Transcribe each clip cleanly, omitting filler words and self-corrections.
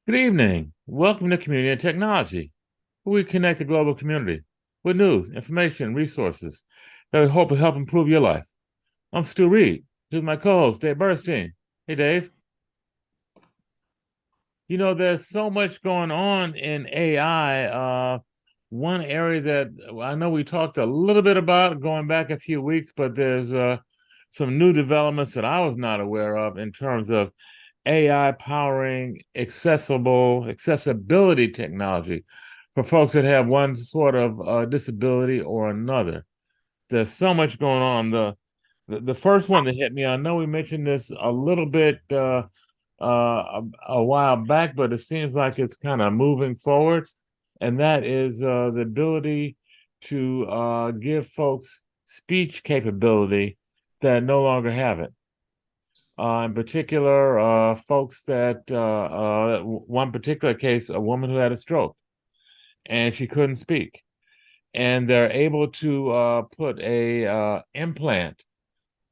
Good evening. Welcome to Community and Technology, where we connect the global community with news, information, resources that we hope will help improve your life. I'm Stu Reid. This is my co-host, Dave Burstein. Hey, Dave. There's so much going on in AI. One area that I know we talked a little bit about going back a few weeks, but there's some new developments that I was not aware of in terms of AI powering accessibility technology for folks that have one sort of disability or another. There's so much going on. The first one that hit me, I know we mentioned this a little bit a while back, but it seems like it's kind of moving forward, and that is the ability to give folks speech capability that no longer have it. In particular, folks that one particular case, a woman who had a stroke and she couldn't speak, and they're able to put a implant,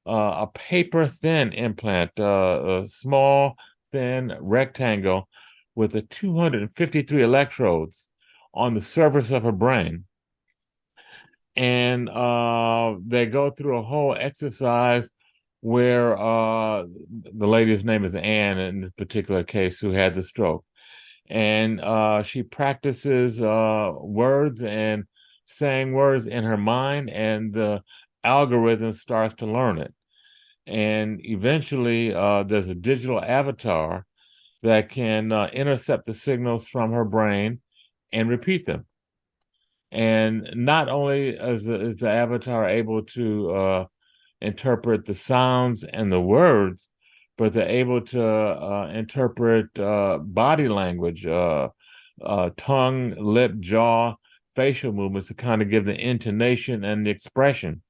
a paper thin implant, a small thin rectangle with a 253 electrodes on the surface of her brain, and they go through a whole exercise where the lady's name is Anne in this particular case who had the stroke. And she practices words and saying words in her mind, and the algorithm starts to learn it. And eventually, there's a digital avatar that can intercept the signals from her brain and repeat them. And not only is the avatar able to interpret the sounds and the words, but they're able to interpret body language, tongue, lip, jaw, facial movements to kind of give the intonation and the expression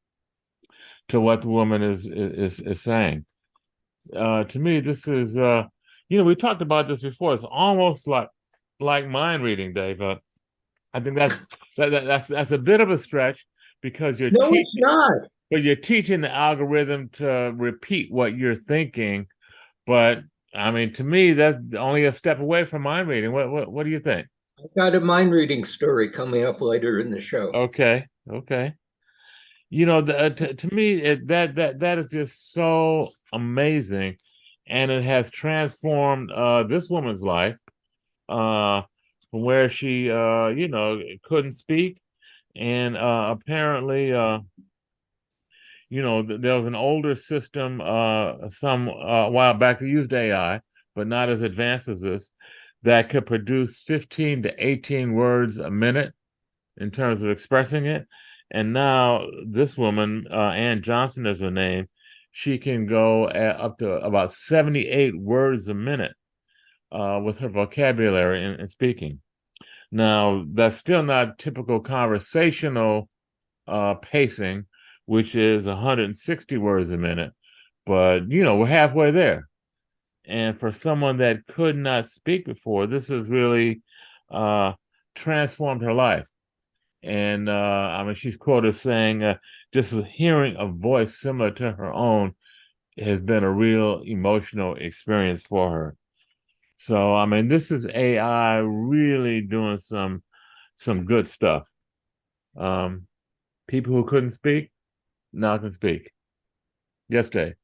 to what the woman is saying. To me, this is we talked about this before. It's almost like mind reading, Dave. I think that's a bit of a stretch because No, it's not. you're teaching the algorithm to repeat what you're thinking. But I mean, to me, that's only a step away from mind reading. What do you think? I've got a mind reading story coming up later in the show. Okay, okay. To me, that is just so amazing, and it has transformed this woman's life from where she couldn't speak, and apparently there was an older system some a while back that used AI, but not as advanced as this, that could produce 15 to 18 words a minute in terms of expressing it. And now this woman, Ann Johnson is her name, she can go up to about 78 words a minute with her vocabulary and speaking. Now, that's still not typical conversational pacing, which is 160 words a minute. But, we're halfway there. And for someone that could not speak before, this has really uh, transformed her life. And I mean, she's quoted saying, just hearing a voice similar to her own has been a real emotional experience for her. So, I mean, this is AI really doing some good stuff. Um, People who couldn't speak now can speak. Yes, Dave.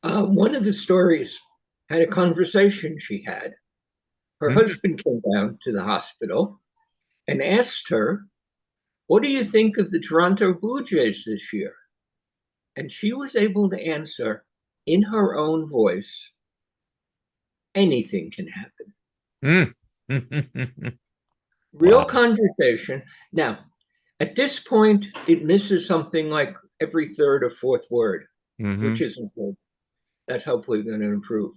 One of the stories had a conversation she had. Her Mhm. husband came down to the hospital and asked her, "What do you think of the Toronto Blue Jays this year?" And she was able to answer in her own voice, "Anything can happen." Mm. Real Wow. conversation. Now, at this point, it misses something like every third or fourth word, which Hmm. isn't good. That's hopefully going to improve.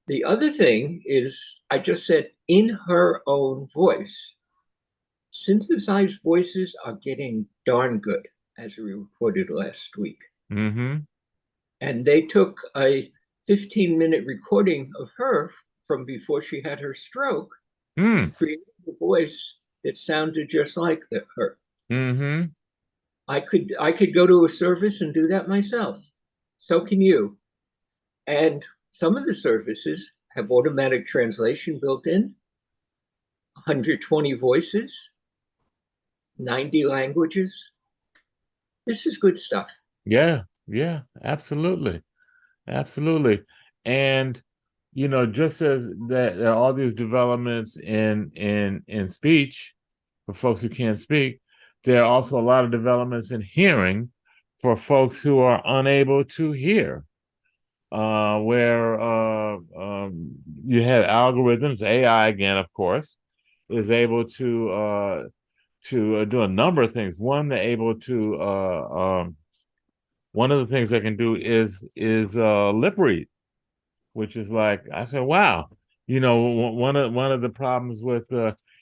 The other thing is, I just said in her own voice. Synthesized voices are getting darn good, as we reported last week. Hmm. And they took a 15-minute recording of her from before she had her stroke, Mm. created a voice that sounded just like her. Hmm. I could go to a service and do that myself. So can you. And some of the services have automatic translation built in, 120 voices, 90 languages. This is good stuff. Yeah, yeah, absolutely. Absolutely. And just as that there are all these developments in speech for folks who can't speak, there are also a lot of developments in hearing for folks who are unable to hear. Where you have algorithms, AI again, of course, is able to do a number of things. One of the things they can do is lip read, which is like I said, wow. One of the problems with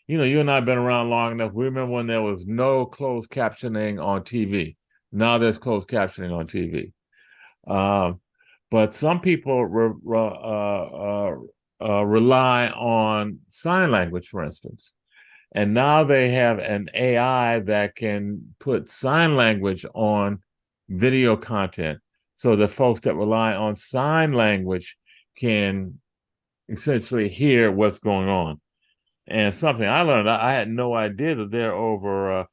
you and I have been around long enough. We remember when there was no closed captioning on TV. Now there's closed captioning on TV. Um, but some people rely on sign language, for instance. And now they have an AI that can put sign language on video content so that folks that rely on sign language can essentially hear what's going on. And something I learned, I had no idea that there are over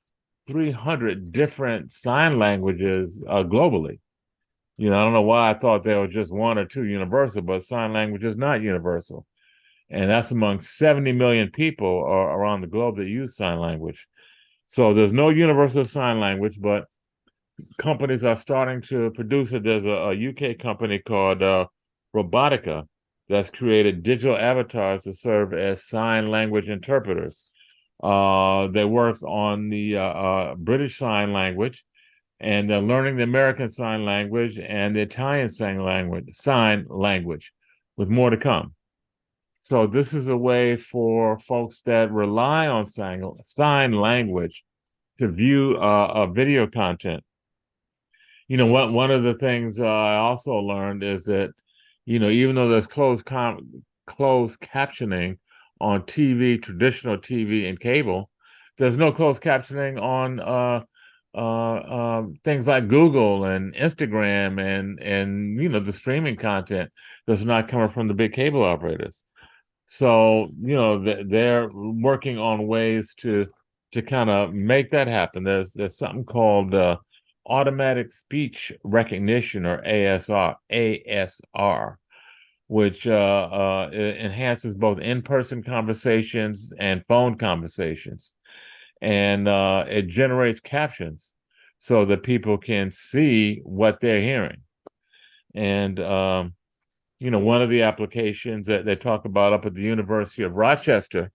300 different sign languages globally. I don't know why I thought there was just one or two universal, but sign language is not universal. And that's among 70 million people around the globe that use sign language. So there's no universal sign language, but companies are starting to produce it. There's a UK company called Robotica that's created digital avatars to serve as sign language interpreters. They work on the British Sign Language, and they're learning the American Sign Language and the Italian sign language, with more to come. So this is a way for folks that rely on sign language to view video content. What one of the things I also learned is that even though there's closed captioning on TV, traditional TV and cable, there's no closed captioning on things like Google and Instagram and the streaming content that's not coming from the big cable operators. So they're working on ways to kind of make that happen. There's something called automatic speech recognition, or ASR, which enhances both in-person conversations and phone conversations, and it generates captions so that people can see what they're hearing. And one of the applications that they talk about up at the University of Rochester,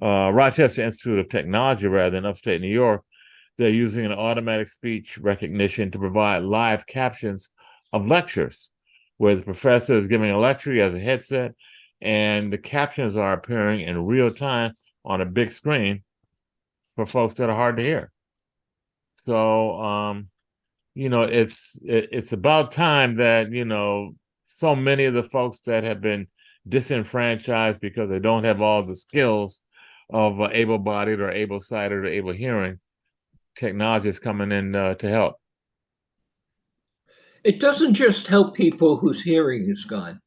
Rochester Institute of Technology, rather, in upstate New York, they're using an automatic speech recognition to provide live captions of lectures, where the professor is giving a lecture, he has a headset, and the captions are appearing in real time on a big screen for folks that are hard to hear. So, it's about time that so many of the folks that have been disenfranchised because they don't have all the skills of able-bodied or able-sighted or able-hearing, technology is coming in to help. It doesn't just help people whose hearing is gone.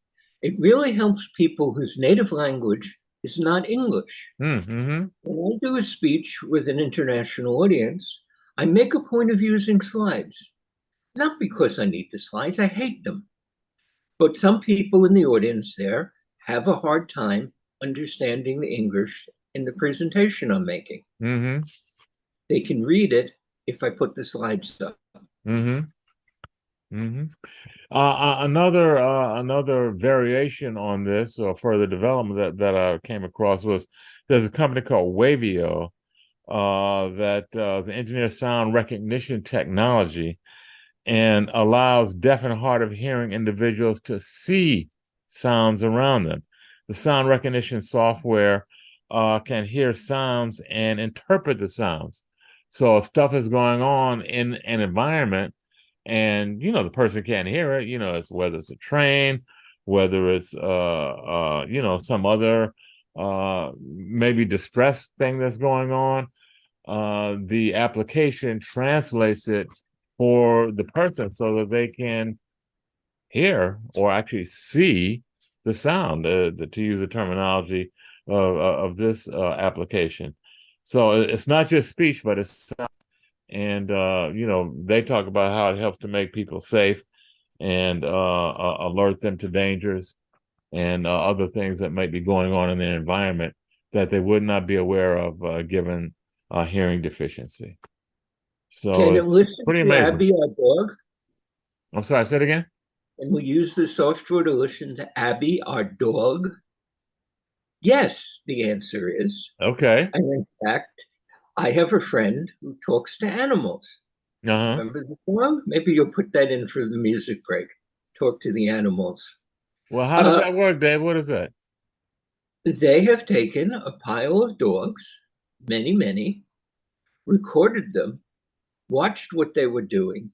It really helps people whose native language is not English. Mm-hmm. When I do a speech with an international audience, I make a point of using slides. Not because I need the slides, I hate them. But some people in the audience there have a hard time understanding the English in the presentation I'm making. Mm-hmm. They can read it if I put the slides up. Mm-hmm. Mm-hmm. Another variation on this, or further development that I came across, was there's a company called Wavio that the engineer sound recognition technology, and allows deaf and hard of hearing individuals to see sounds around them. The sound recognition software can hear sounds and interpret the sounds. So if stuff is going on in an environment and the person can't hear it, it's whether it's a train, whether it's some other maybe distress thing that's going on, the application translates it for the person so that they can hear or actually see the sound, to use the terminology of this application. So it's not just speech, but it's sound. And they talk about how it helps to make people safe and alert them to dangers and other things that might be going on in their environment that they would not be aware of given hearing deficiency. So Can it it's listen pretty to amazing. Abby, our dog? I'm sorry, say it again. And we use the software to listen to Abby, our dog? Yes, the answer is. Okay. And in fact, I have a friend who talks to animals. Uh-huh. Remember the song? Maybe you'll put that in for the music break. Talk to the animals. Well, how does Uh, that work, Dave? What is that? they have taken a pile of dogs, many, many, recorded them, watched what they were doing,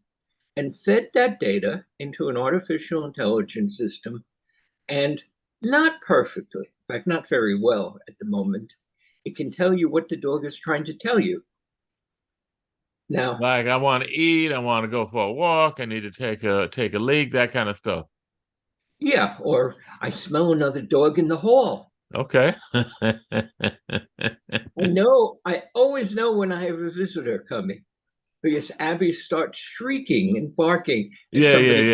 and fed that data into an artificial intelligence system. And not perfectly, in fact, not very well at the moment, it can tell you what the dog is trying to tell you. Now, Like I want to eat, I want to go for a walk, I need to take a leak, that kind of stuff. yeah, or I smell another dog in the hall. Okay. I always know when I have a visitor coming because Abby starts shrieking and barking as Yeah, yeah, somebody comes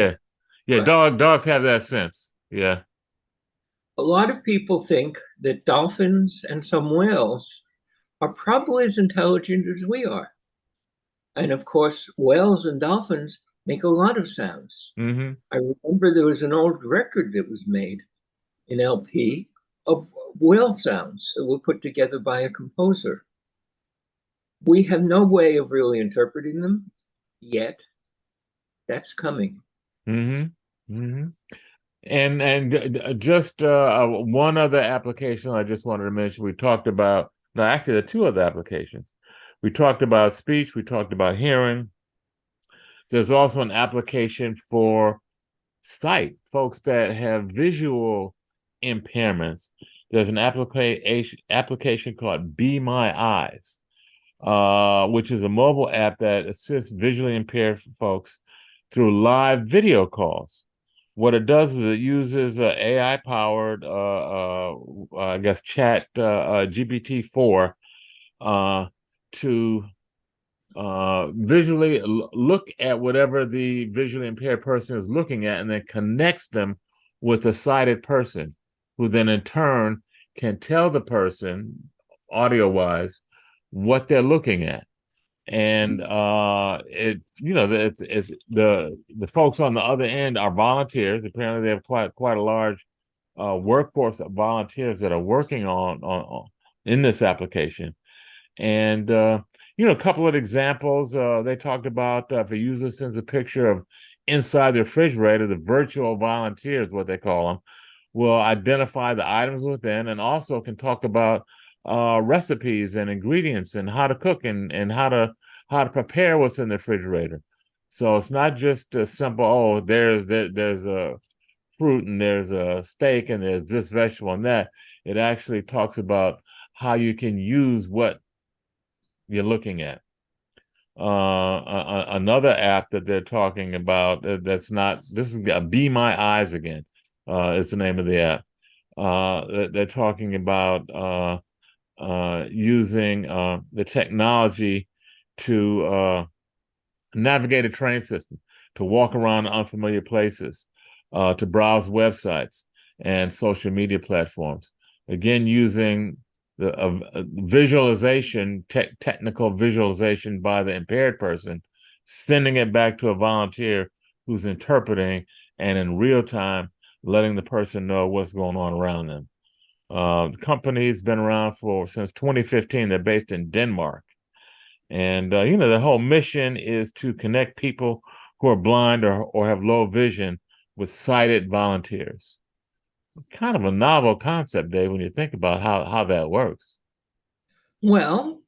yeah. Yeah, by. dogs have that sense. Yeah. A lot of people think that dolphins and some whales are probably as intelligent as we are. And of course, whales and dolphins make a lot of sounds. Mm-hmm. I remember there was an old record that was made in LP of whale sounds that were put together by a composer. We have no way of really interpreting them yet. That's coming. Mm-hmm. Mm-hmm. And just one other application I just wanted to mention. We talked about, no, actually, the two other applications. We talked about speech, we talked about hearing. There's also an application for sight, folks that have visual impairments. There's an application called Be My Eyes, which is a mobile app that assists visually impaired folks through live video calls. What it does is it uses AI powered, I guess, chat GPT-4 to visually look at whatever the visually impaired person is looking at and then connects them with a sighted person who then in turn can tell the person audio wise what they're looking at. And it's the folks on the other end are volunteers. Apparently they have quite a large workforce of volunteers that are working on in this application. And a couple of examples they talked about if a user sends a picture of inside the refrigerator, the virtual volunteers, what they call them, will identify the items within and also can talk about recipes and ingredients and how to cook and how to prepare what's in the refrigerator. So it's not just a simple, oh, there's a fruit and there's a steak and there's this vegetable and that. It actually talks about how you can use what you're looking at. Another app that they're talking about that's not, this is Be My Eyes again, is the name of the app. They're talking about using the technology to navigate a train system, to walk around unfamiliar places, to browse websites and social media platforms. Again, using the visualization, technical visualization by the impaired person, sending it back to a volunteer who's interpreting and in real time letting the person know what's going on around them. The company's been around since 2015. They're based in Denmark. And, the whole mission is to connect people who are blind or have low vision with sighted volunteers. Kind of a novel concept, Dave, when you think about how that works. Well,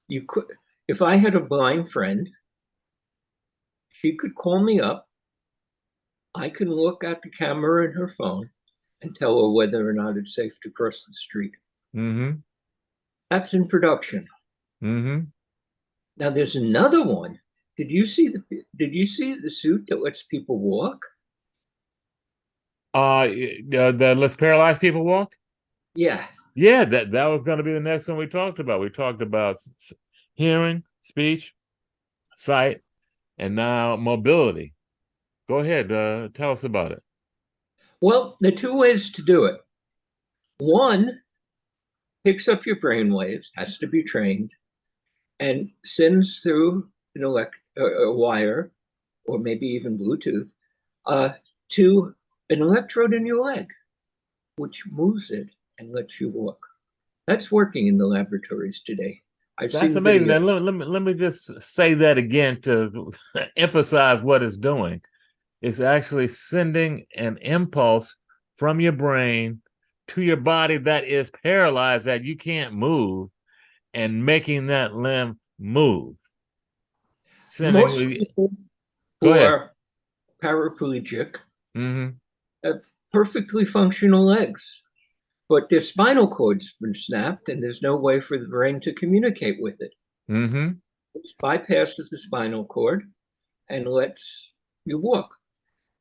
you could, if I had a blind friend, she could call me up. I can look at the camera in her phone and tell her whether or not it's safe to cross the street. Mm-hmm. That's in production. Mm-hmm. Now there's another one. Did you see the suit that lets people walk? The Let's Paralyze People Walk. Yeah. Yeah, that was going to be the next one we talked about. We talked about hearing, speech, sight, and now mobility. Go ahead, tell us about it. Well, there are two ways to do it. One picks up your brain waves, has to be trained, and sends through a wire or maybe even Bluetooth uh, to an electrode in your leg, which moves it and lets you walk. That's working in the laboratories today. I've That's seen the amazing. video. Now, let me just say that again to emphasize what it's doing. It's actually sending an impulse from your brain to your body that is paralyzed, that you can't move, and making that limb move. Most Sending, people go who ahead. are paraplegic Mm-hmm. have perfectly functional legs, but their spinal cord's been snapped and there's no way for the brain to communicate with it. Mm-hmm. It bypasses the spinal cord and lets you walk.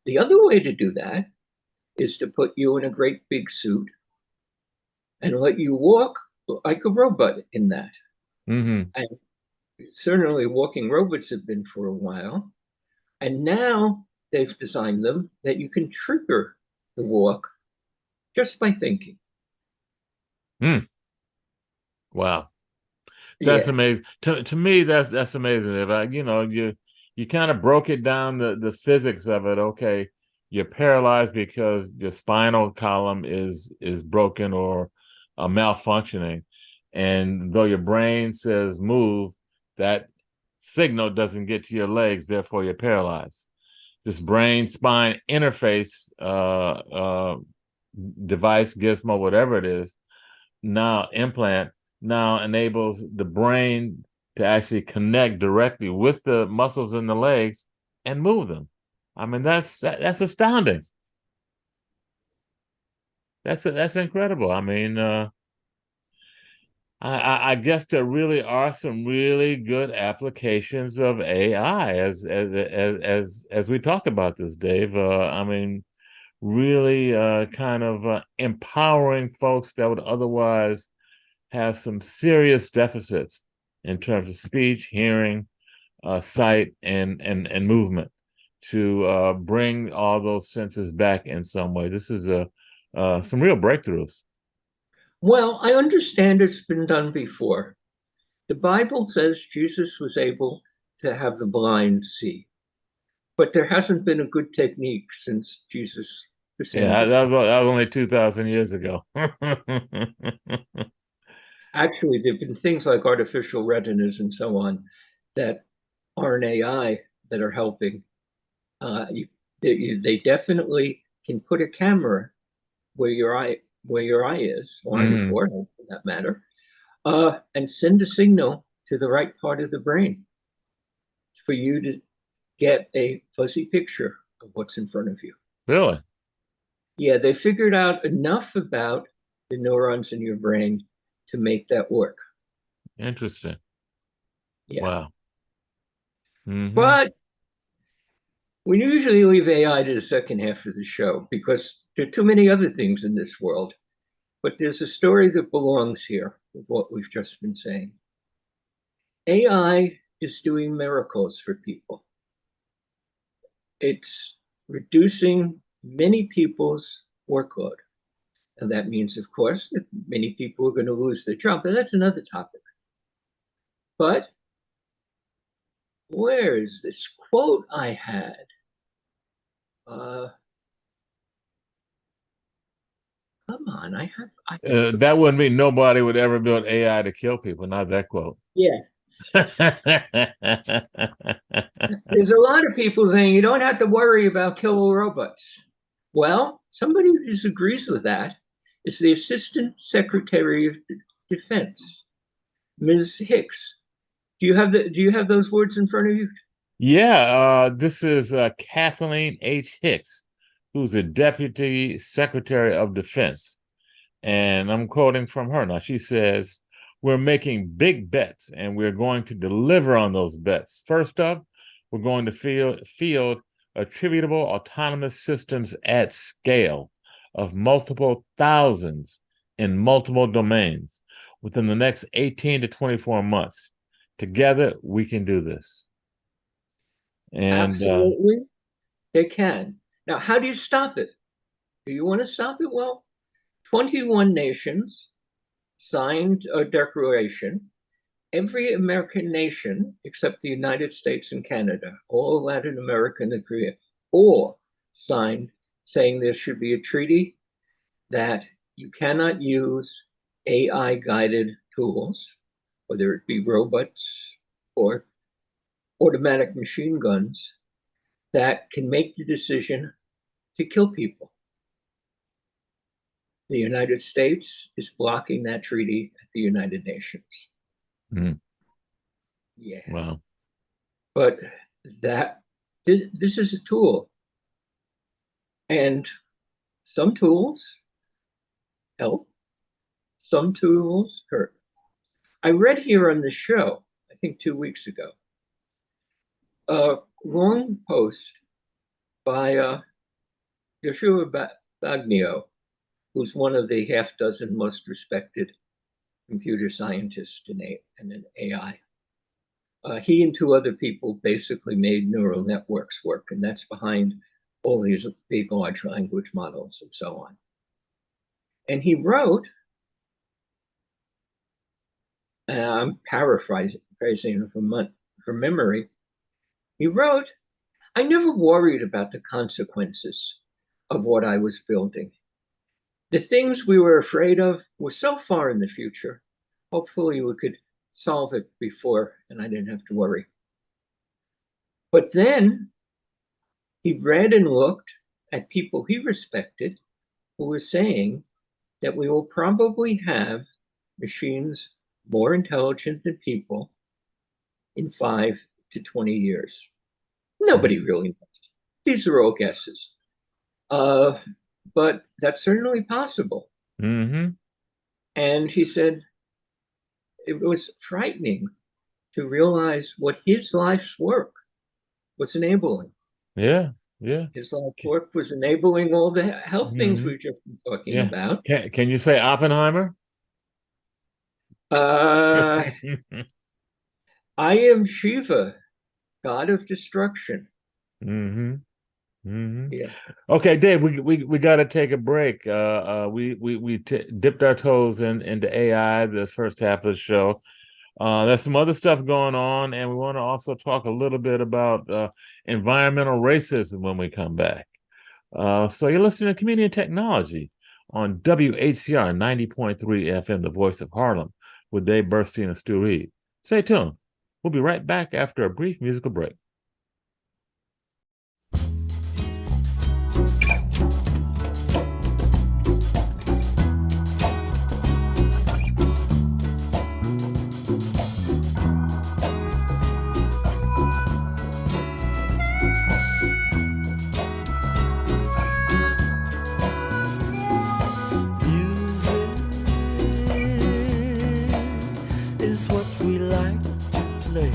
The other way to do that is to put you in a great big suit and let you walk like a robot in that. Mm-hmm. And certainly walking robots have been for a while. And now they've designed them that you can trigger the walk just by thinking. Mm. Wow. That's Yeah. amazing. To me, that's amazing. If I, you kind of broke it down, the physics of it. Okay, you're paralyzed because your spinal column is broken or malfunctioning, and though your brain says move, that signal doesn't get to your legs, therefore you're paralyzed. This brain spine interface device, gizmo, whatever it is, now implant now enables the brain to actually connect directly with the muscles in the legs and move them. I mean, that's astounding. That's incredible. I mean, I guess there really are some really good applications of AI as we talk about this, Dave. I mean, really kind of empowering folks that would otherwise have some serious deficits in terms of speech, hearing, sight, and movement to bring all those senses back in some way. This is a some real breakthroughs. Well, I understand it's been done before. The Bible says Jesus was able to have the blind see, but there hasn't been a good technique since Jesus Yeah, ascended. that was only 2,000 years ago. Actually, there have been things like artificial retinas and so on that aren't AI that are helping. They definitely can put a camera where your eye is, or on your Mm, forehead for that matter, and send a signal to the right part of the brain for you to get a fuzzy picture of what's in front of you. really Yeah, they figured out enough about the neurons in your brain to make that work. interesting. Yeah. Wow. Hmm. But we usually leave AI to the second half of the show because there are too many other things in this world. But there's a story that belongs here with what we've just been saying. AI is doing miracles for people. It's reducing many people's workload. And that means, of course, that many people are going to lose their job, but that's another topic. But where is this quote I had? Uh, Come on, I have the That quote. wouldn't mean nobody would ever build AI to kill people. Not that quote. Yeah, there's a lot of people saying you don't have to worry about killer robots. Well, somebody who disagrees with that is the Assistant Secretary of Defense, Ms. Hicks. Do you have those words in front of you? Yeah, this is Kathleen H. Hicks, who's the Deputy Secretary of Defense. And I'm quoting from her now. She says, we're making big bets and we're going to deliver on those bets. First up, we're going to field attributable autonomous systems at scale. of multiple thousands in multiple domains within the next 18 to 24 months. Together, we can do this. And Absolutely, they can. Now, how do you stop it? Do you want to stop it? Well, 21 nations signed a declaration. Every American nation, except the United States and Canada, all Latin America and Korea, all signed saying there should be a treaty that you cannot use AI guided tools, whether it be robots or automatic machine guns, that can make the decision to kill people. The United States is blocking that treaty at the United Nations. mm, Yeah. wow. But this is a tool. And some tools help, some tools hurt. I read here on the show, I think 2 weeks ago, a long post by Yoshua Bagnio, who's one of the half dozen most respected computer scientists in AI. He and two other people basically made neural networks work, and that's behind all these big large language models and so on. And he wrote, I'm paraphrasing from memory, he wrote, I never worried about the consequences of what I was building. The things we were afraid of were so far in the future. Hopefully we could solve it before and I didn't have to worry. But then he read and looked at people he respected who were saying that we will probably have machines more intelligent than people in 5 to 20 years. Nobody really knows. These are all guesses. But that's certainly possible. Mm-hmm. And he said it was frightening to realize what his life's work was enabling. Yeah, yeah. His life's work was enabling all the health things Mm-hmm. we've just been talking Yeah. about. Can you say Oppenheimer? I am Shiva, god of destruction. Mm-hmm. Mm-hmm. Yeah. Okay, Dave, we got to take a break. We dipped our toes into AI this first half of the show. There's some other stuff going on, and we want to also talk a little bit about environmental racism when we come back. So you're listening to Community and Technology on WHCR 90.3 FM, the voice of Harlem, with Dave Burstein and Stu Reid. Stay tuned. We'll be right back after a brief musical break. Is what we like to play.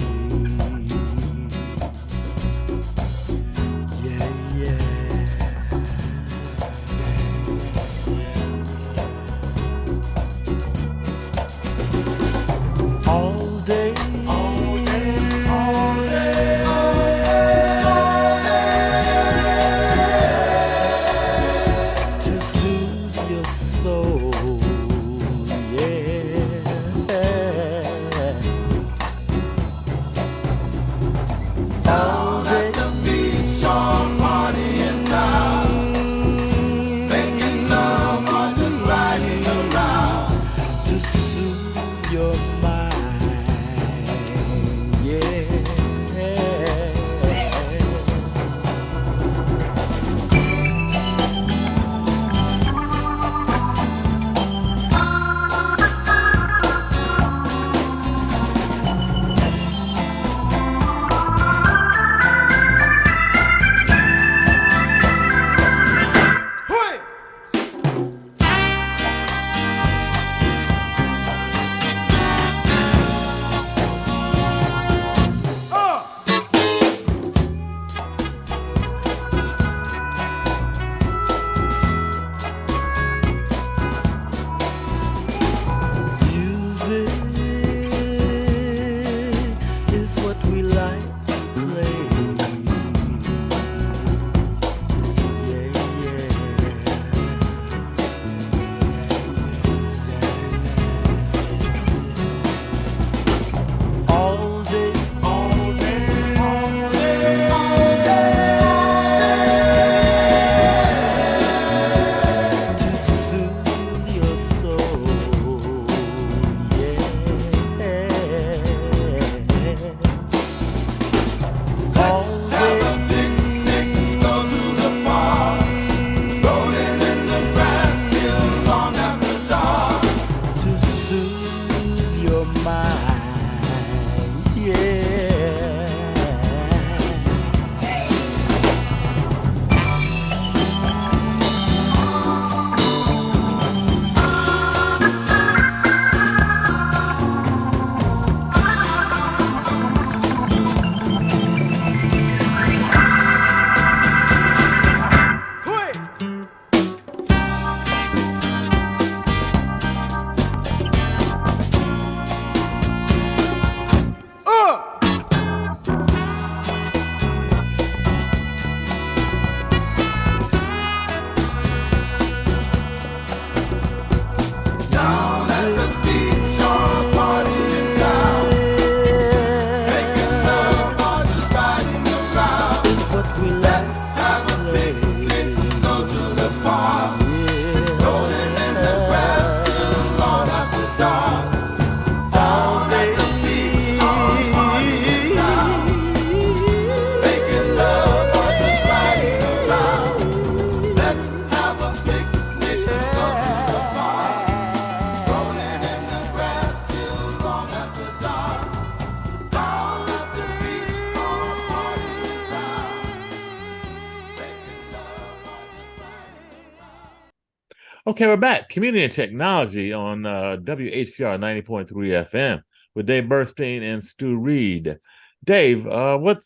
Okay, we're back. Community and technology on WHCR 90.3 FM with Dave Burstein and Stu Reid. Dave, what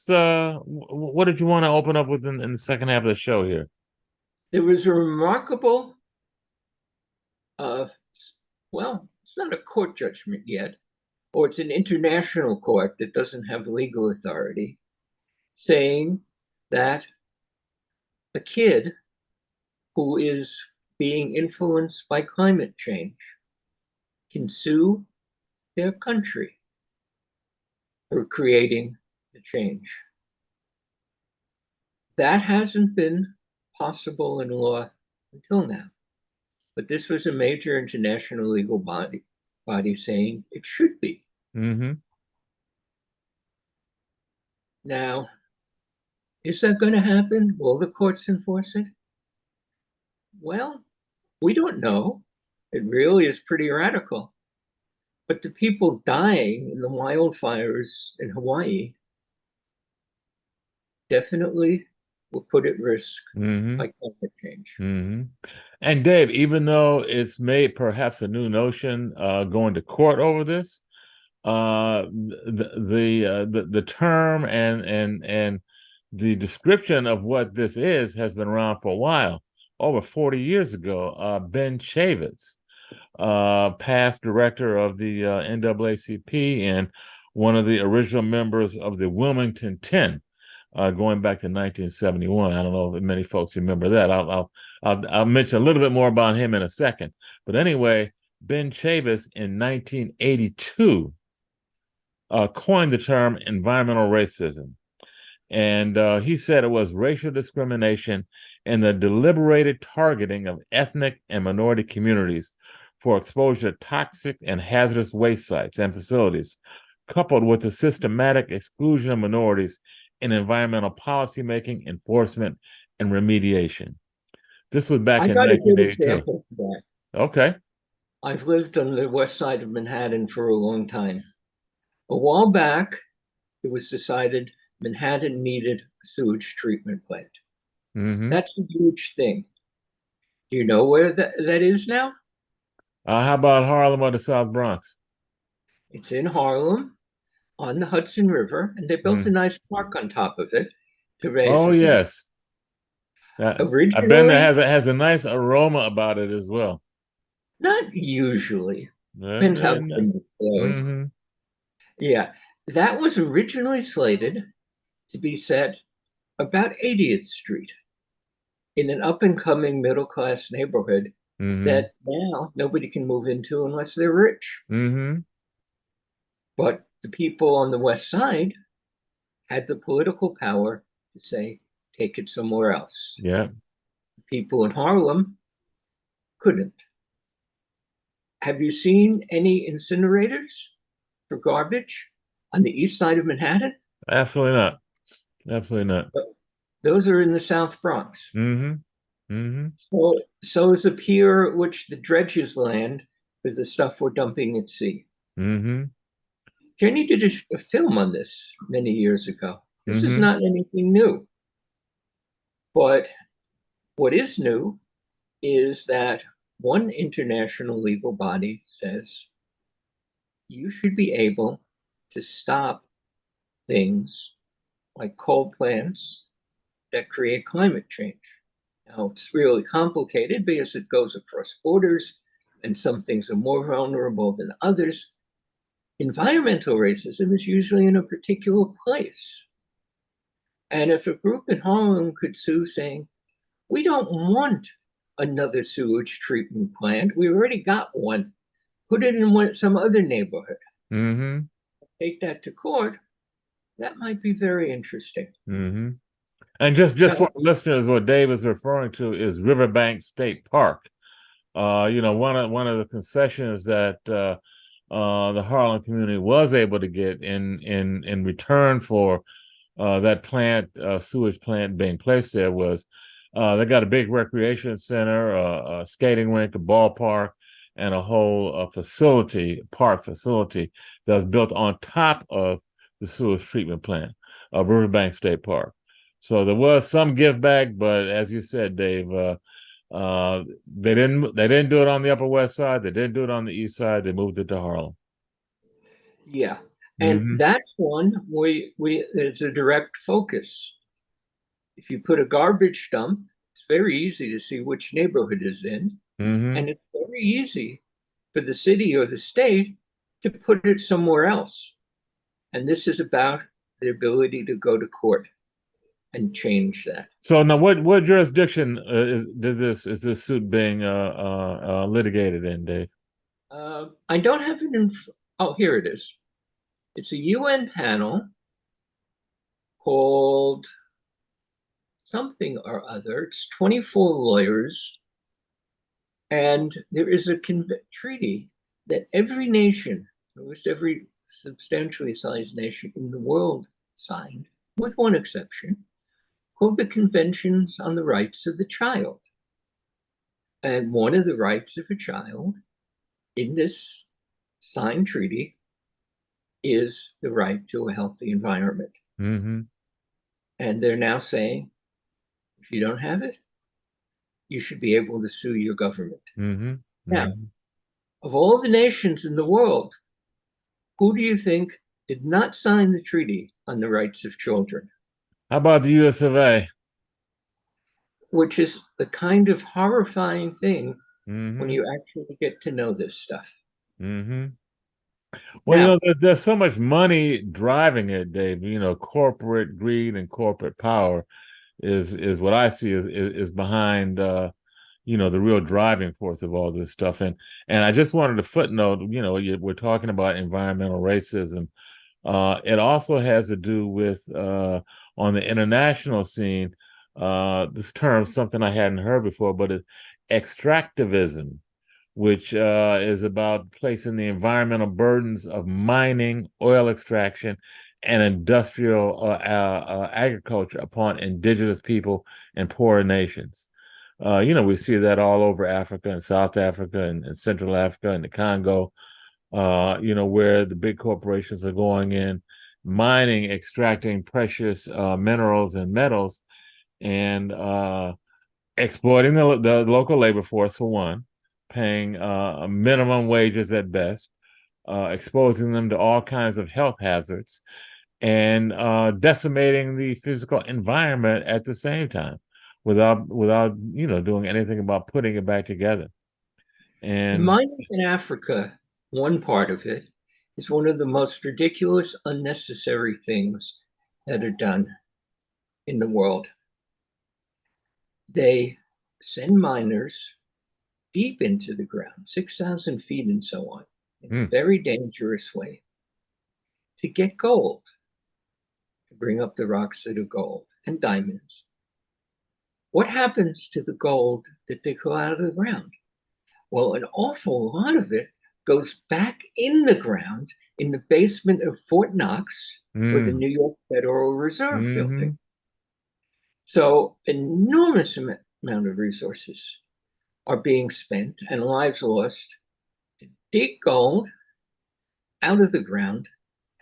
did you want to open up with in the second half of the show here? There was a remarkable, uh, well, it's not a court judgment yet, or it's an international court that doesn't have legal authority, saying that a kid who is being influenced by climate change can sue their country for creating the change. That hasn't been possible in law until now. But this was a major international legal body saying it should be. Mm-hmm. Now, is that going to happen? Will the courts enforce it? Well, we don't know. It really is pretty radical. But the people dying in the wildfires in Hawaii definitely will put at risk Mm-hmm. by climate change. Mm-hmm. And Dave, even though it's made perhaps a new notion going to court over this, the term and the description of what this is has been around for a while. Over 40 years ago, Ben Chavis, past director of the NAACP and one of the original members of the Wilmington 10, going back to 1971. I don't know if many folks remember that. I'll mention a little bit more about him in a second. But anyway, Ben Chavis in 1982 coined the term environmental racism. And he said it was racial discrimination and the deliberated targeting of ethnic and minority communities for exposure to toxic and hazardous waste sites and facilities, coupled with the systematic exclusion of minorities in environmental policymaking, enforcement, and remediation. This was back I in got a good 1982. example for that. Okay. I've lived on the west side of Manhattan for a long time. A while back, it was decided Manhattan needed a sewage treatment plant. Mm-hmm. That's a huge thing. Do you know where that is now? How about Harlem or the South Bronx? It's in Harlem on the Hudson River, and they built a Mm. nice park on top of it to raise Oh, the dam. yes. I've been there. Originally, Has a nice aroma about it as well. not usually, depends how the And, wind is blowing. mm-hmm. Yeah, that was originally slated to be set about 80th Street in an up and coming middle class neighborhood Mm-hmm. that now nobody can move into unless they're rich. Mm-hmm. But the people on the west side had the political power to say, take it somewhere else. Yeah. People in Harlem couldn't. Have you seen any incinerators for garbage on the east side of Manhattan? Absolutely not. Absolutely not. Those are in the South Bronx. Mm-hmm. Mm-hmm. So is a pier which the dredges land for the stuff we're dumping at sea. Mm-hmm. Jenny did a film on this many years ago. This is Mm-hmm. not anything new. But what is new is that one international legal body says you should be able to stop things like coal plants that create climate change. Now, it's really complicated because it goes across borders, and some things are more vulnerable than others. Environmental racism is usually in a particular place. And if a group in Harlem could sue saying, we don't want another sewage treatment plant, we already got one, put it in some other neighborhood, Mm-hmm. take that to court, that might be very interesting. Mm-hmm. And just Now, for listeners, what Dave is referring to is Riverbank State Park. One of the concessions that the Harlem community was able to get in return for that sewage plant being placed there was they got a big recreation center, a skating rink, a ballpark, and a whole park facility that was built on top of the sewage treatment plant of Riverbank State Park. So there was some give back, but as you said, Dave, They didn't do it on the Upper West Side. They didn't do it on the East Side. They moved it to Harlem. Yeah. And Hmm. that's one where it's a direct focus. If you put a garbage dump, it's very easy to see which neighborhood is in, Hmm. and it's very easy for the city or the state to put it somewhere else. And this is about the ability to go to court and change that. So now, what jurisdiction is this suit being litigated in, Dave? I don't have it in. Oh, here it is. It's a UN panel called something or other. It's 24 lawyers, and there is a treaty that every nation, almost every substantially sized nation in the world, signed, with one exception, called the Conventions on the Rights of the Child. And one of the rights of a child in this signed treaty is the right to a healthy environment. Hmm. And they're now saying, if you don't have it, you should be able to sue your government. Hmm. Now, Hmm. of all the nations in the world, who do you think did not sign the Treaty on the Rights of Children? How about the U.S. of A.? Which is the kind of horrifying thing when Hmm. you actually get to know this stuff. Hmm. Well, Now, there's so much money driving it, Dave. Corporate greed and corporate power is what I see is behind the real driving force of all this stuff. And I just wanted to footnote, we're talking about environmental racism. It also has to do with on the international scene, this term, something I hadn't heard before, but it's extractivism, which is about placing the environmental burdens of mining, oil extraction, and industrial agriculture upon indigenous people and poorer nations. We see that all over Africa and South Africa and Central Africa and the Congo, where the big corporations are going in, mining, extracting precious minerals and metals, and exploiting the local labor force for one, paying minimum wages at best, exposing them to all kinds of health hazards, and decimating the physical environment at the same time, without doing anything about putting it back together. the And mining in Africa, one part of it, is one of the most ridiculous, unnecessary things that are done in the world. They send miners deep into the ground, 6,000 feet and so on, in a mm, very dangerous way to get gold, to bring up the rocks that are gold and diamonds. What happens to the gold that they pull out of the ground? Well, an awful lot of it goes back in the ground in the basement of Fort Knox or the mm, New York Federal Reserve Building. mm-hmm, So, enormous amount of resources are being spent and lives lost to dig gold out of the ground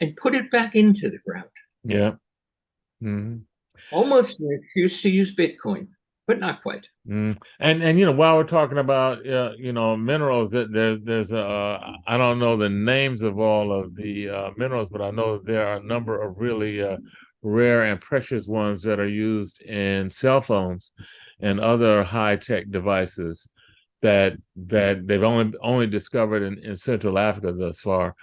and put it back into the ground. yeah. Mm-hmm. Almost an excuse to use Bitcoin, but not quite. And while we're talking about minerals, that there's I don't know the names of all of the minerals, but I know that there are a number of really rare and precious ones that are used in cell phones and other high tech devices that they've only discovered in Central Africa thus far,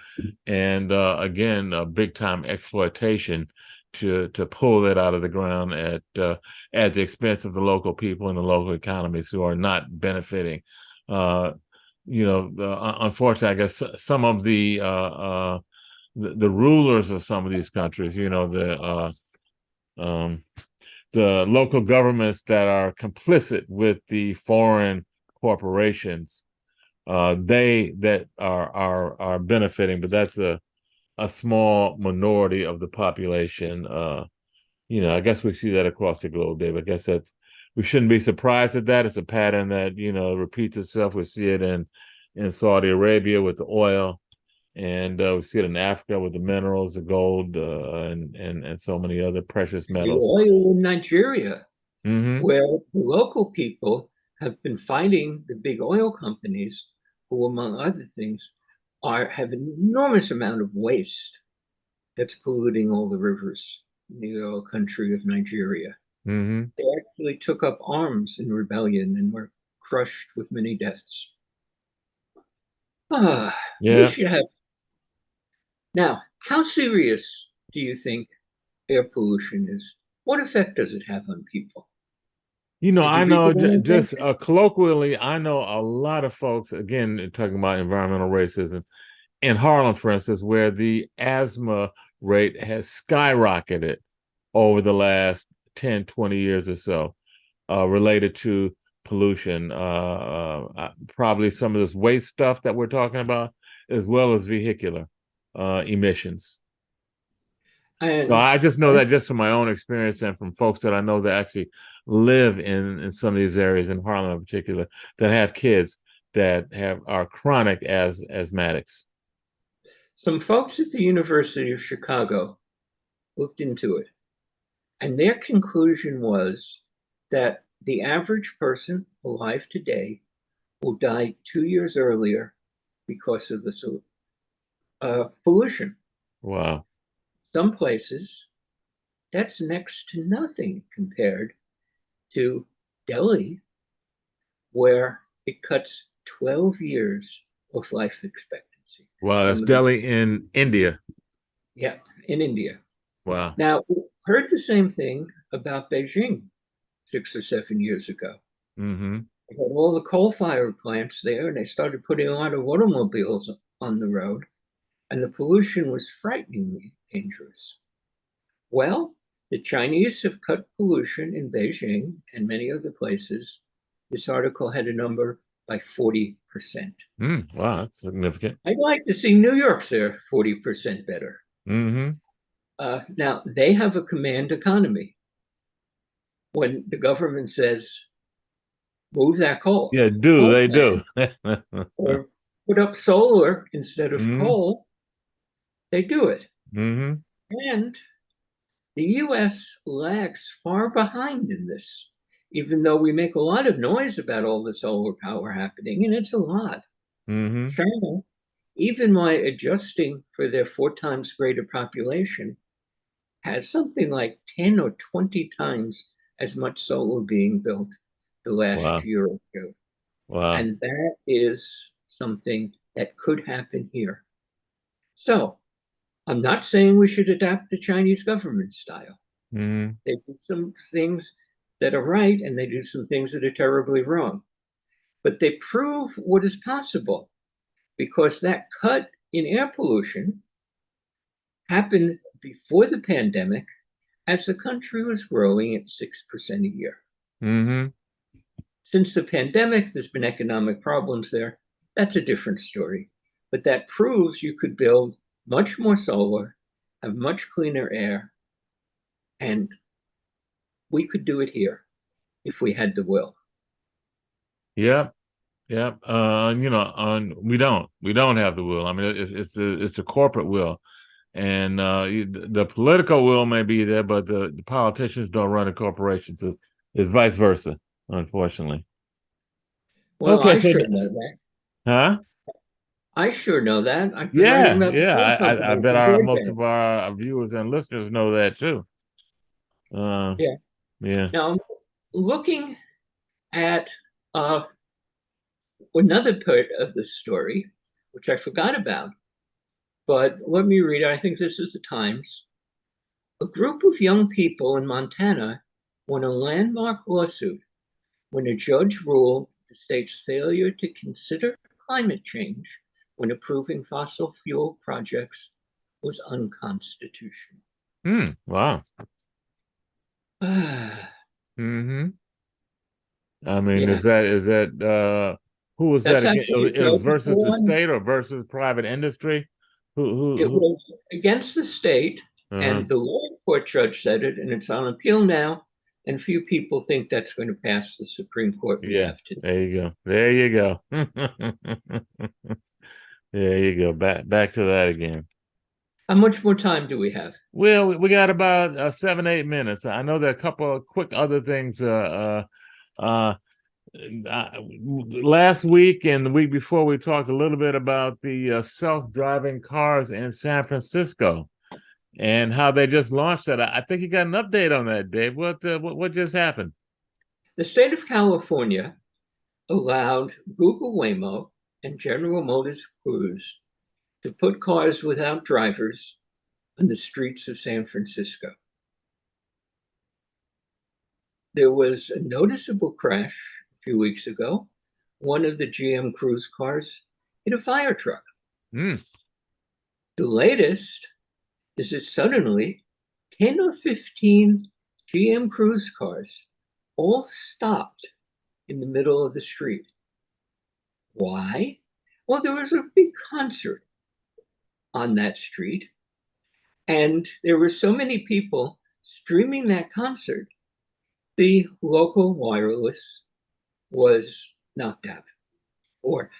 and again, a big time exploitation to pull that out of the ground at the expense of the local people and the local economies who are not benefiting. Uh, Unfortunately, I guess some of the rulers of some of these countries, um, the local governments that are complicit with the foreign corporations, they that are benefiting, but that's a small minority of the population. I guess we see that across the globe, Dave. I guess we shouldn't be surprised at that. It's a pattern that repeats itself. We see it in Saudi Arabia with the oil, and we see it in Africa with the minerals, the gold, and so many other precious The metals. oil in Nigeria, Hmm. where the local people have been fighting the big oil companies who, among other things, have an enormous amount of waste that's polluting all the rivers in the oil country of Nigeria. Mm-hmm. They actually took up arms in rebellion and were crushed with many deaths. We Yeah. should have. Now, how serious do you think air pollution is? What effect does it have on people? I Have you know given anything? just colloquially, I know a lot of folks, again, talking about environmental racism in Harlem, for instance, where the asthma rate has skyrocketed over the last 10, 20 years or so, related to pollution, probably some of this waste stuff that we're talking about, as well as vehicular emissions. So And I just know that just from my own experience and from folks that I know that actually live in some of these areas in Harlem in particular that have kids that are chronic asthmatics. some folks at the University of Chicago looked into it, and their conclusion was that the average person alive today will die 2 years earlier because of the pollution. Wow. Some places, that's next to nothing compared to Delhi, where it cuts 12 years of life expectancy. Wow, that's Some of the, Delhi in India. yeah, in India. Wow. Now, we heard the same thing about Beijing 6 or 7 years ago. Mm-hmm. They had all the coal-fired plants there, and they started putting a lot of automobiles on the road, and the pollution was frighteningly dangerous. Well, the Chinese have cut pollution in Beijing and many other places. This article had a number by 40%. Wow, that's significant. I'd like to see New York's there 40% better. Mm-hmm. Now, they have a command economy. When the government says, move that Yeah, coal they plant do. or put up solar instead of Mm-hmm. coal, they do it. Mm-hmm. And the US lags far behind in this, even though we make a lot of noise about all the solar power happening, and it's a lot. Mm-hmm. China, even by adjusting for their 4 times greater population, has something like 10 or 20 times as much solar being built the last Wow. year or two. Wow. And that is something that could happen here. So I'm not saying we should adapt the Chinese government style. Mm-hmm. They do some things that are right and they do some things that are terribly wrong. But they prove what is possible because that cut in air pollution happened before the pandemic as the country was growing at 6% a year. Mm-hmm. Since the pandemic, there's been economic problems there. That's a different story. But that proves you could build much more solar, have much cleaner air, and we could do it here if we had the will. Yep. Yep. We don't have the will. I mean, it's the corporate will, and the political will may be there, but the politicians don't run the corporations. It's vice versa, unfortunately. Well, Okay, I so sure know that. huh? I sure know that. I've been writing Yeah, about the yeah. coal I company bet for most broadband. of our viewers and listeners know that too. Uh, Yeah. yeah. Now, I'm looking at uh, another part of the story, which I forgot about, but let me read it. I think this is the Times. A group of young people in Montana won a landmark lawsuit when a judge ruled the state's failure to consider climate change when approving fossil fuel projects was unconstitutional. Wow. Mm-hmm. I mean, Yeah, is that who was that that's again? actually a It was joke. versus the state or versus private industry? It Who? was against the state, Uh-huh. and the lower court judge said it, and it's on appeal now. And few people think that's going to pass the Supreme Court we Yeah. have today. There you go. There you go. There you go. Back to that again. How much more time do we have? Well, we got about 7, 8 minutes. I know there are a couple of quick other things. last week and the week before, we talked a little bit about the self-driving cars in San Francisco and how they just launched that. I think you got an update on that, Dave. What just happened? The state of California allowed Google Waymo and General Motors Cruise to put cars without drivers on the streets of San Francisco. There was a noticeable crash a few weeks ago. One of the GM Cruise cars hit a fire truck. Mm. The latest is that suddenly 10 or 15 GM Cruise cars all stopped in the middle of the street. Why? Well, there was a big concert on that street, and there were so many people streaming that concert, the local wireless was knocked out or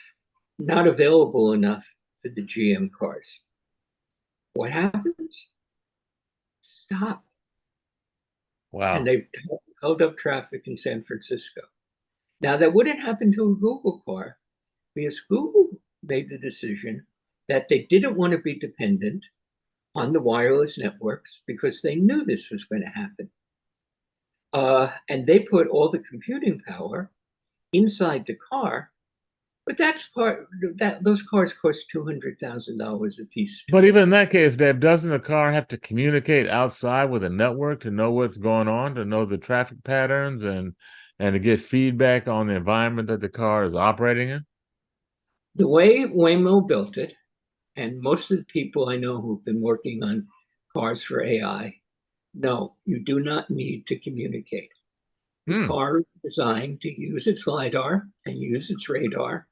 not available enough for the GM cars. What happens? Stop. And Wow. they held up traffic in San Francisco. Now, that wouldn't happen to a Google car because Google made the decision that they didn't want to be dependent on the wireless networks because they knew this was going to happen. And they put all the computing power inside the car, but those cars cost $200,000 a piece to But make. even in that case, Dave, doesn't the car have to communicate outside with a network to know what's going on, to know the traffic patterns and to get feedback on the environment that the car is operating in? The way Waymo built it, and most of the people I know who've been working on cars for AI, no, you do not need to communicate. The Hmm. car is designed to use its LiDAR and use its radar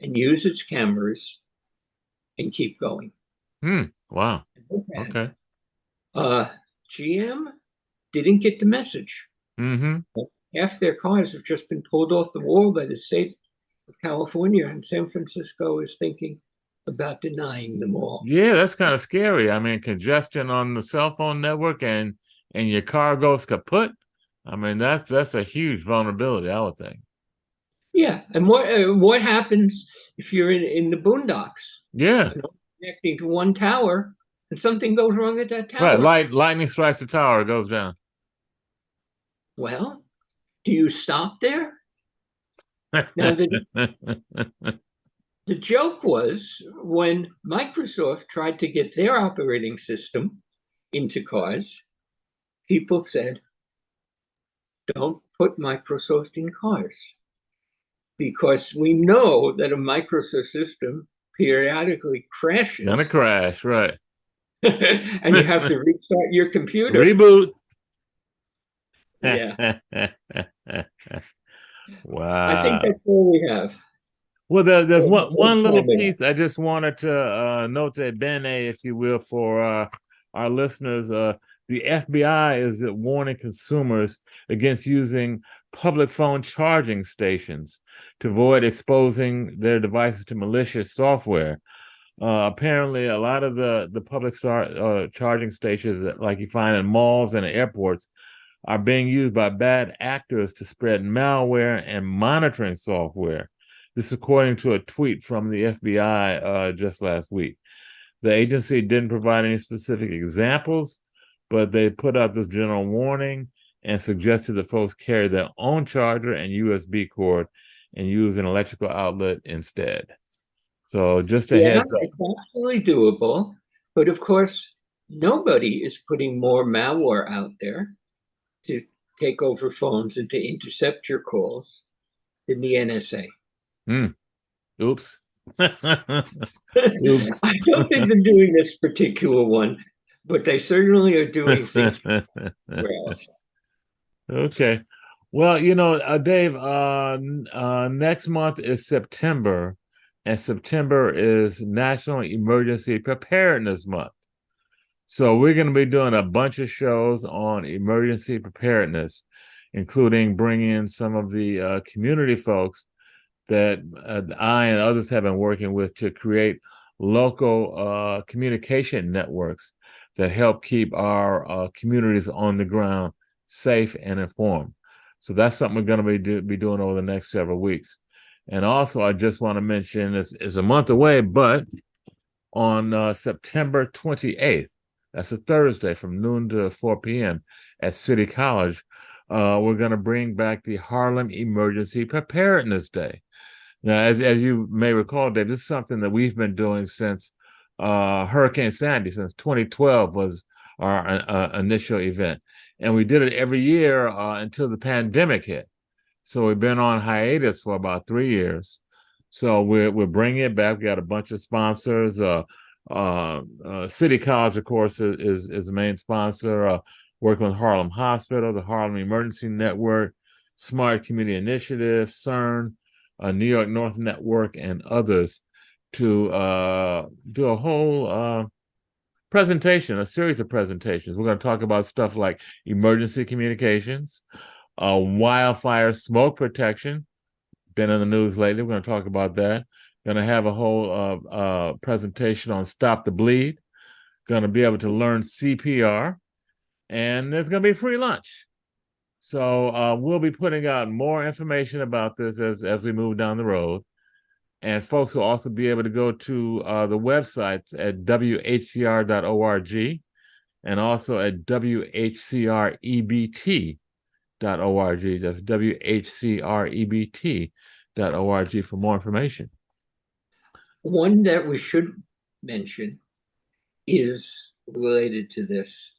and use its cameras and keep going. Hmm. Wow. And, Okay. GM didn't get the message. Mm-hmm. Half their cars have just been pulled off the wall by the state of California, and San Francisco is thinking about denying them all. Yeah, that's kind of scary. I mean, congestion on the cell phone network and your car goes kaput. I mean, that's a huge vulnerability, I would think. Yeah, and what happens if you're in the boondocks, Yeah. connecting to one tower, and something goes wrong at that Right. tower? Lightning strikes the tower, it goes down. Well, do you stop there? Now, the joke was when Microsoft tried to get their operating system into cars, people said, don't put Microsoft in cars because we know that a Microsoft system periodically Gonna crashes crash, right. and you have to restart your computer. Reboot. Yeah, I think Wow. that's all we have. Well, there's one little Timing. piece I just wanted to note that bene, if you will, for our listeners. The FBI is warning consumers against using public phone charging stations to avoid exposing their devices to malicious software. Apparently, a lot of the public charging stations that like you find in malls and airports are being used by bad actors to spread malware and monitoring software. This is according to a tweet from the FBI just last week. The agency didn't provide any specific examples, but they put out this general warning and suggested that folks carry their own charger and USB cord and use an electrical outlet instead. So just a Yeah, heads up. it's absolutely doable. But of course, nobody is putting more malware out there to take over phones and to intercept your calls than the NSA. Hmm. Oops. Oops. I don't think they're doing this particular one, but they certainly are doing things else. Okay. Well, you know, Dave, next month is September, and September is National Emergency Preparedness Month. So we're going to be doing a bunch of shows on emergency preparedness, including bringing in some of the community folks that I and others have been working with to create local communication networks that help keep our communities on the ground safe and informed. So that's something we're going to be doing over the next several weeks. And also, I just want to mention it's a month away, but on September 28th, that's a Thursday from noon to 4 p.m. at City College, we're going to bring back the Harlem Emergency Preparedness Day. Now, as you may recall, Dave, this is something that we've been doing since Hurricane Sandy, since 2012 was our initial event. And we did it every year until the pandemic hit. So we've been on hiatus for about 3 years. So we're bringing it back. We got a bunch of sponsors. City College, of course, is the main sponsor. Working with Harlem Hospital, the Harlem Emergency Network, Smart Community Initiative, CERN, New York North Network, and others to do a whole presentation, a series of presentations. We're going to talk about stuff like emergency communications, wildfire smoke protection. Been in the news lately. We're going to talk about that. Going to have a whole presentation on Stop the Bleed. Going to be able to learn CPR. And there's going to be free lunch. So we'll be putting out more information about this as we move down the road. And folks will also be able to go to the websites at whcr.org and also at whcrebt.org. That's whcrebt.org for more information. One that we should mention is related to this.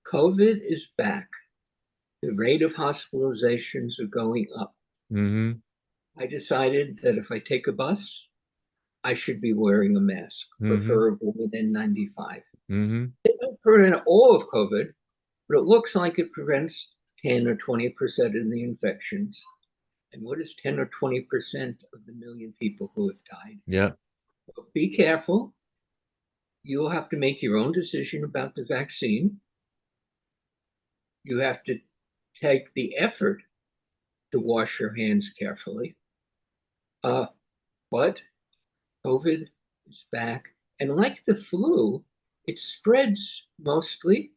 COVID is back. The rate of hospitalizations are going up. Mm-hmm. I decided that if I take a bus, I should be wearing a mask, preferably an N95. Mm-hmm. It doesn't prevent all of COVID, but it looks like it prevents 10 or 20% of the infections. And what is 10 or 20% of the million people who have died? Yeah. So be careful. You'll have to make your own decision about the vaccine. You have to take the effort to wash your hands carefully. But COVID is back. And like the flu, it spreads mostly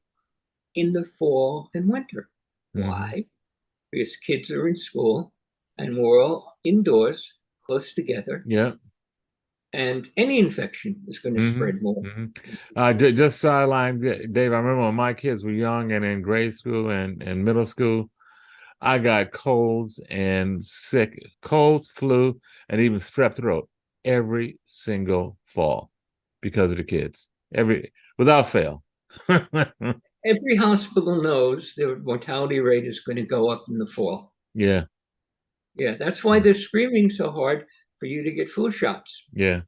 in the fall and winter. Mm-hmm. Why? Because kids are in school and we're all indoors, close together. Yeah. And any infection is going to spread more. Just sideline, Dave, I remember when my kids were young and in grade school and middle school, I got colds, flu, and even strep throat every single fall because of the kids. Without fail. Every hospital knows their mortality rate is going to go up in the fall. Yeah. Yeah, that's why they're screaming so hard for you to get flu shots. Yeah.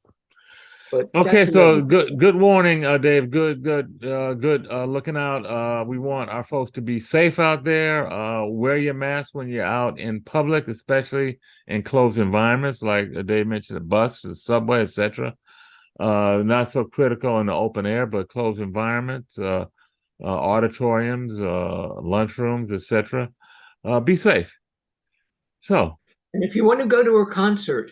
But okay, so good warning, Dave. Good looking out. We want our folks to be safe out there. Wear your mask when you're out in public, especially in closed environments, like Dave mentioned, the bus, the subway, etc. Not so critical in the open air, but closed environments, auditoriums, lunchrooms, etc. Be safe. So, and if you want to go to a concert,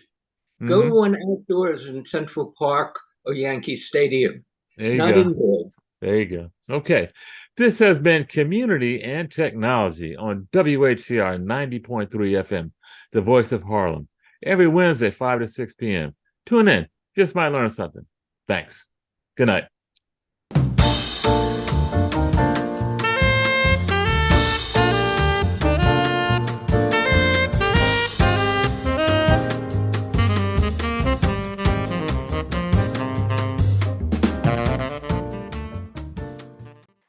go to one outdoors in Central Park or Yankee Stadium. There you not go. Indoors. There you go. Okay. This has been Community and Technology on WHCR 90.3 FM, the voice of Harlem, every Wednesday, 5 to 6 p.m. Tune in. Just might learn something. Thanks. Good night.